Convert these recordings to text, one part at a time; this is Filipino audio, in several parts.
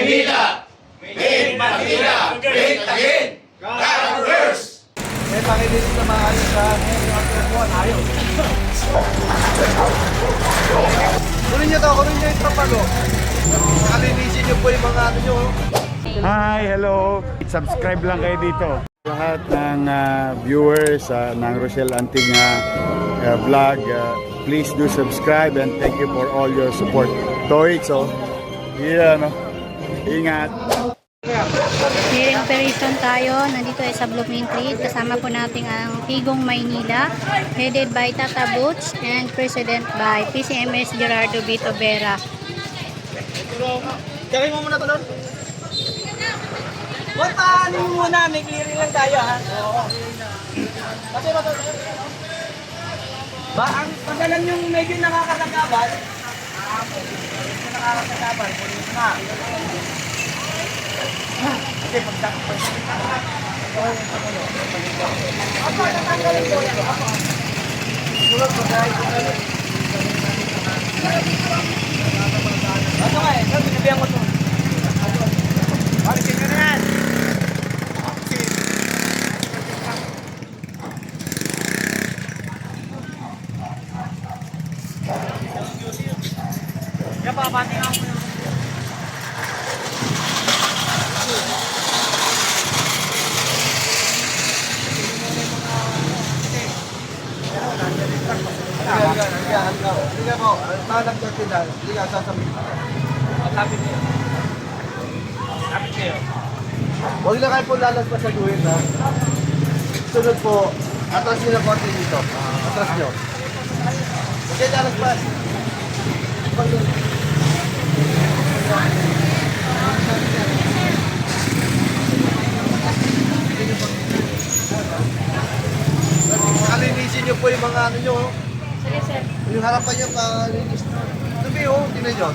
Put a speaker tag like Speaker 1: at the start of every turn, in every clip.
Speaker 1: Maynila! Made Manila! Great again! God first!
Speaker 2: May pakikinig na maayos sa ayaw. Kunin nyo yung trapalo. Nakalinisin nyo po yung mga ano nyo.
Speaker 3: Hi, hello. Subscribe lang kayo dito. Lahat ng viewers ng Rochelle Anting vlog, please do subscribe and thank you for all your support. Toits, no? Ingat.
Speaker 4: Clearing operation tayo. Nandito ay sa Blooming Creek. Kasama po natin ang Tigong Maynila, headed by Tata Butch and President by PCMS Gerardo Vito Vera.
Speaker 2: Gawin mo muna ito doon. Huwag paano mo muna. May clearing lang tayo, ha? Oo. Kasi ba ito? Ba, ang pagalan yung medyo nakakasagaban. Medyo nakakasagaban. Pulis na. Kasi pagdakot. Ako, natanggalin ko yan. Ako. Sulat ko dahil. Ano nga eh, binabihan ko ito. Alisin nyo na yan. Kaya papating ako yun. Hindi mo, talag ka sila, hindi ka sasabihin. Lapit niyo. Lapit niyo. Huwag na kayo po lalaspas sa guhit, ha? Sunod po, atras nyo na konti dito. Atras nyo. Huwag kayo lalaspas. Kalinisin nyo po yung mga ano nyo.
Speaker 4: Sige, sir.
Speaker 2: Yung harapan nyo, kalinis nyo. Sabi ho, tingnan nyo.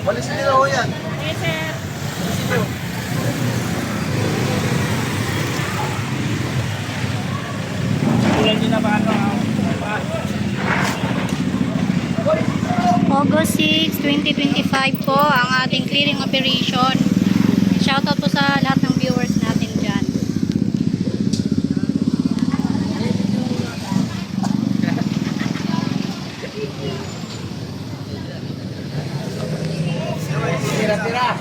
Speaker 2: Walisin nyo na ho yan.
Speaker 4: Sige, sir.
Speaker 2: Walisin nyo.
Speaker 1: Ulan nyo na ba ano?
Speaker 4: August 6, 2025 po ang ating clearing operation. Shoutout po sa lahat ng viewers natin dyan.
Speaker 2: Tira-tira.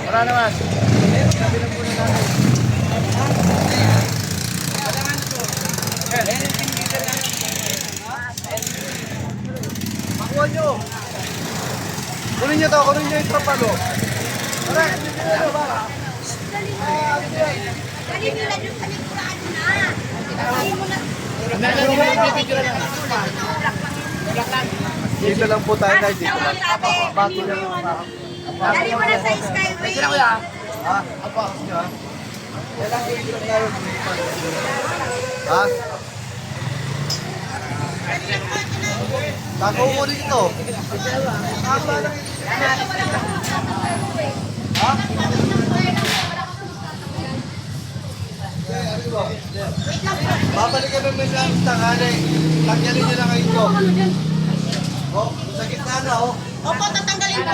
Speaker 2: Wala naman. Sabi lang po na natin. Makuha nyo. Kunin nyo yung trapalo. Tara, kunin nyo na ba?
Speaker 5: Dali nyo lang yung paniguraan na. Dali mo na.
Speaker 2: Dito lang po tayo guys. Dito lang. Bago lang.
Speaker 5: Dali mo na sa Skyway.
Speaker 2: Ha? Apa? Kailangan dito lang tayo. Ha? Tago mo dito. Tama lang. Ha? Babalikan naman sa tanghali. Tanggalin nyo na kayo ito. Oh, sa gitna na, oh.
Speaker 5: Opo, tatanggalin ko.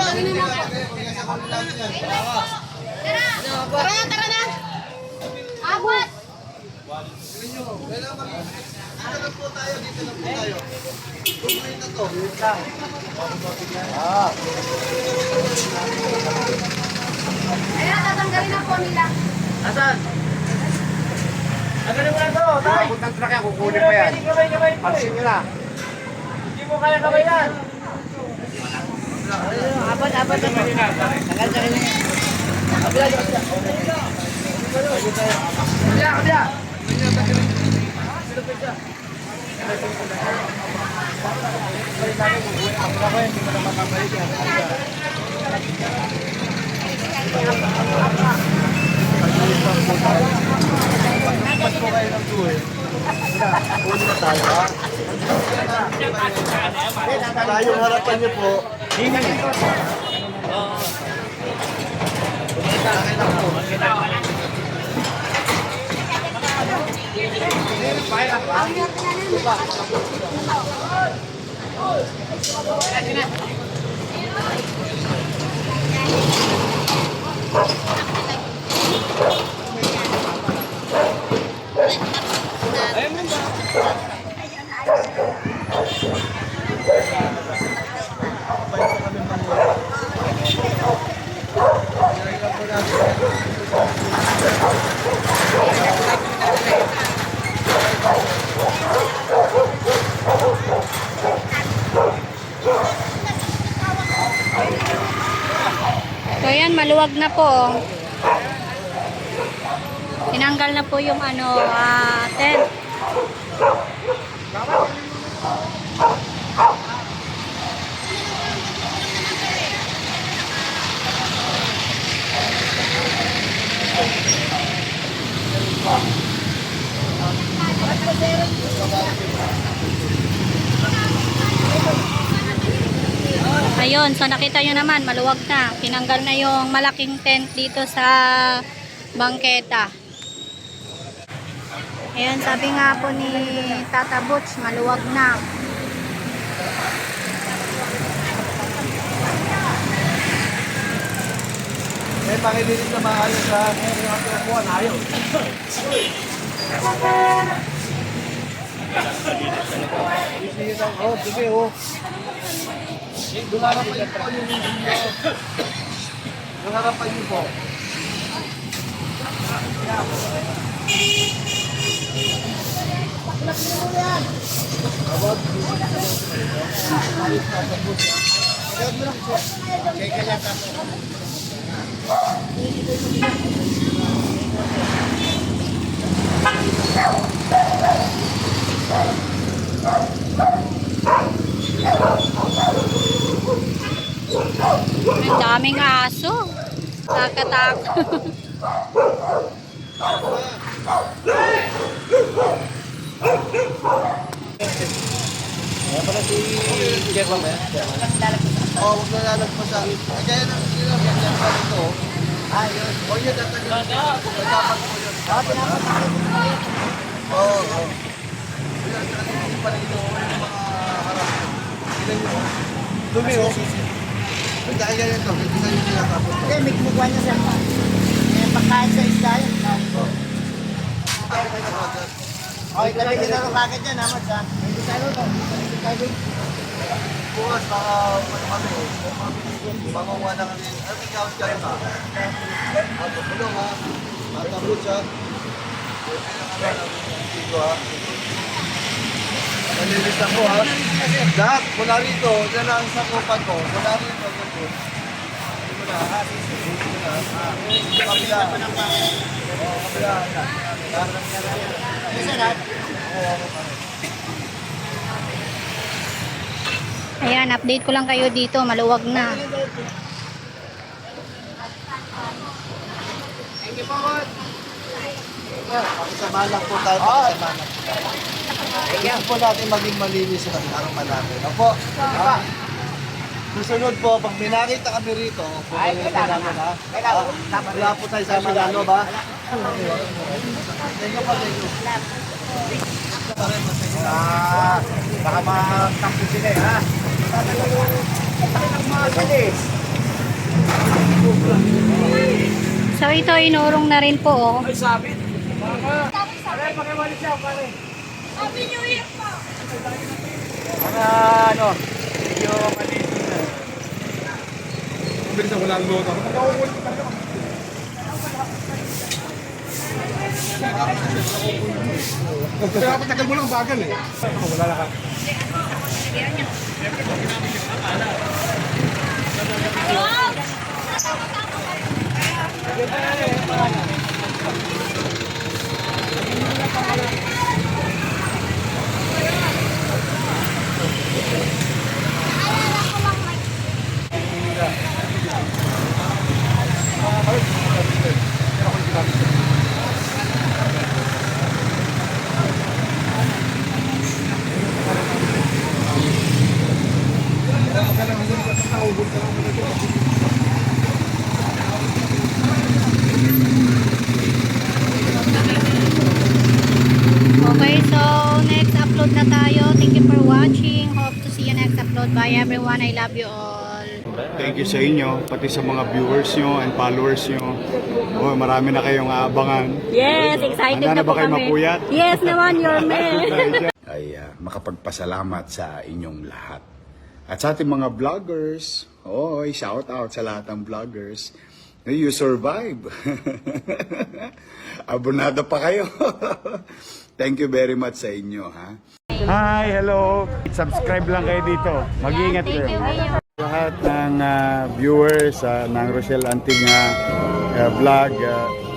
Speaker 5: Tara na, tara na. Abot.
Speaker 2: Dito lang po tayo. Tuloy na to.
Speaker 5: Ayan, tatanggalin na po nila.
Speaker 2: Asan?
Speaker 1: Ano naman ito? Tay!
Speaker 3: Abot ng truck yan, kukunin pa yan.
Speaker 1: Kamay-kamay po
Speaker 3: Pansin nyo na.
Speaker 1: Hindi mo kaya kamay yan.
Speaker 4: Abot. Tagal-tagal na yan.
Speaker 1: Kabila!
Speaker 2: Pagpas po kayo ng tuwi. Kunin na tayo, ha? Tayong harapan niyo po.
Speaker 4: So yan, maluwag na po. Tinanggal na po yung tent. Ayun, so nakita nyo naman, maluwag na. Tinanggal na yung malaking tent dito sa bangketa. Ayun, sabi nga po ni Tata Butch, maluwag na.
Speaker 2: Eh, pakilinis na maayos ha. Buwan, ayaw. Oh, sige oh. Yung harapan niyo po yung yung harapan niyo po.
Speaker 4: Ang daming aso. Takatak.
Speaker 2: Kaya pala si Jeff ba? Oo, huwag na lalagpas sa akin. Kaya nang ganyan pa ito. Ayun. O yun, tatagal. Dapat po yun. Oo, oo. Hindi pa rin yung mga harap. Tignan nyo. Dumi o. Dahil ganyan ito, hindi kayo sinakapot.
Speaker 6: Hindi, may kumukuha niya sa pagkain sa isda yun. Okay, kami din ako kagad dyan, Amad, ha? Hindi tayo ito.
Speaker 2: Bukas, baka kami. Baka wala kami. Ano may count kayo ka? Bulong ha. Matabot siya. Nalilis ako ha. Lahat, mula rito, dyan ang sakupan ko. Mula rito, ganun. Hindi mo na ha. Hindi mo na ha. Kabila. Oo, kabila.
Speaker 6: Isa na.
Speaker 4: Ayan, update ko lang kayo dito. Maluwag na.
Speaker 2: Pakisama lang po tayo. Pakisama lang. Gusto po natin maging malinis sa harapan natin. Opo. Susunod po, pag may nakita kami rito, pupunta namin ha. Wala po tayo sa Milano ba? Thank you po, thank you. Baka makampi sila eh ha.
Speaker 4: So ito, inurong na rin po. Oh.
Speaker 1: Ay, sabit. Pare, pakiwalis siya, pare.
Speaker 5: Happy New Year po!
Speaker 1: Para ano, medyo malinis na.
Speaker 3: Mabilis na walang load ako. Kaya patagal mo lang bagal eh. Wala na ka.
Speaker 4: Okay, so next upload na tayo. Thank you for watching. Hope to see you next upload. Bye everyone. I love you all.
Speaker 3: Thank you sa inyo, pati sa mga viewers nyo and followers nyo. Oh, marami na kayong aabangan.
Speaker 4: Yes, excited
Speaker 3: Handa
Speaker 4: na
Speaker 3: na ba
Speaker 4: po
Speaker 3: kayo
Speaker 4: kami.
Speaker 3: mapuyat?
Speaker 4: Yes naman, your man.
Speaker 3: Ay makapagpasalamat sa inyong lahat. At sa ating mga vloggers, shout out sa lahat ng vloggers. You survive. Abonado pa kayo. Thank you very much sa inyo, ha? Hi, hello. Subscribe lang kayo dito. Mag-iingat
Speaker 4: Thank you,
Speaker 3: kayo.
Speaker 4: Mayor.
Speaker 3: Lahat ng viewers ng Rochelle Anting vlog,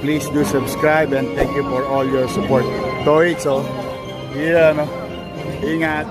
Speaker 3: please do subscribe and thank you for all your support. Toits, yeah, no? Ingat.